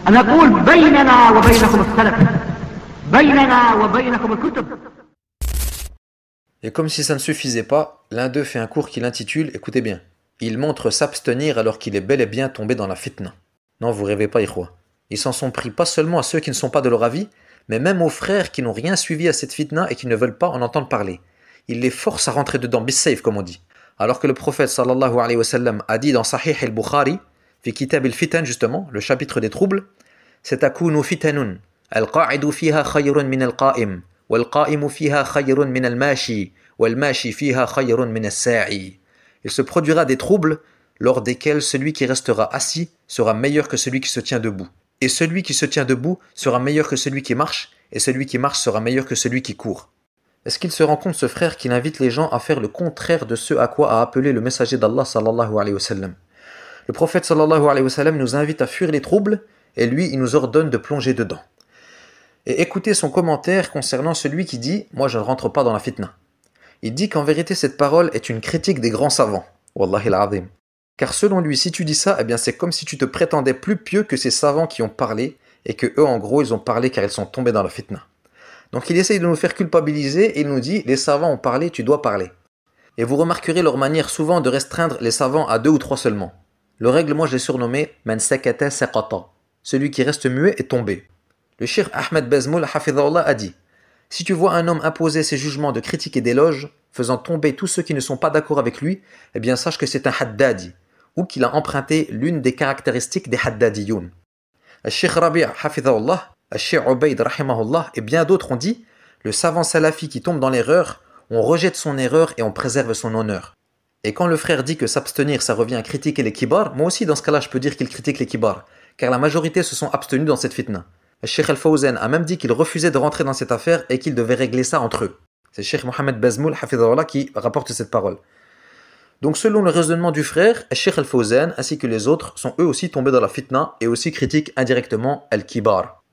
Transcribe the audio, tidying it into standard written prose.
أنا أقول بيننا وبينكم السلف بيننا وبينكم الكتب. Et comme si ça ne suffisait pas, l'un d'eux fait un cours qu'il intitule, écoutez bien, il montre s'abstenir alors qu'il est bel et bien tombé dans la fitna. Non, vous rêvez pas, ikhwa. Ils s'en sont pris pas seulement à ceux qui ne sont pas de leur avis, mais même aux frères qui n'ont rien suivi à cette fitna et qui ne veulent pas en entendre parler. Il les force à rentrer dedans, bis-safe comme on dit. Alors que le prophète sallallahu alayhi wa sallam a dit dans Sahih al-Bukhari, fi kitab al-fitan justement, le chapitre des troubles, Setakunu fitanun, al-qa'idu fiha khayrun min al-qa'im, wal-qa'imu fiha khayrun min al-mashi, wal-mashi fiha khayrun min al-sa'i. Il se produira des troubles lors desquels celui qui restera assis sera meilleur que celui qui se tient debout. Et celui qui se tient debout sera meilleur que celui qui marche, et celui qui marche sera meilleur que celui qui court. Est-ce qu'il se rend compte, ce frère, qu'il invite les gens à faire le contraire de ce à quoi a appelé le messager d'Allah sallallahu alayhi wa sallam? Le prophète sallallahu alayhi wa sallam nous invite à fuir les troubles, et lui, il nous ordonne de plonger dedans. Et écoutez son commentaire concernant celui qui dit « Moi, je ne rentre pas dans la fitna ». Il dit qu'en vérité, cette parole est une critique des grands savants. Wallahi al-azim. Car selon lui, si tu dis ça, eh bien c'est comme si tu te prétendais plus pieux que ces savants qui ont parlé, et que eux, en gros, ils ont parlé car ils sont tombés dans la fitna. Donc il essaye de nous faire culpabiliser et il nous dit « Les savants ont parlé, tu dois parler ». Et vous remarquerez leur manière souvent de restreindre les savants à 2 ou 3 seulement. Le règlement, je l'ai surnommé « Man sakata saqata ». Celui qui reste muet est tombé. Le cheikh Ahmed Bazmoul hafidhahullah a dit « Si tu vois un homme imposer ses jugements de critique et d'éloge, faisant tomber tous ceux qui ne sont pas d'accord avec lui, eh bien sache que c'est un haddadi, ou qu'il a emprunté l'une des caractéristiques des haddadiyoun. » Le cheikh Rabi' hafidhahullah, le cheikh Ubayd rahimahullah et bien d'autres ont dit « Le savant salafi qui tombe dans l'erreur, on rejette son erreur et on préserve son honneur. » Et quand le frère dit que s'abstenir ça revient à critiquer les kibar, moi aussi dans ce cas-là je peux dire qu'il critique les kibar, car la majorité se sont abstenus dans cette fitna. Le Cheikh Al-Fawzan a même dit qu'il refusait de rentrer dans cette affaire et qu'il devait régler ça entre eux. C'est Cheikh Mohamed Bazmoul hafidhahullah qui rapporte cette parole. Donc selon le raisonnement du frère, Cheikh Al-Fawzan ainsi que les autres sont eux aussi tombés dans la fitna et aussi critiquent indirectement Al-Kibar.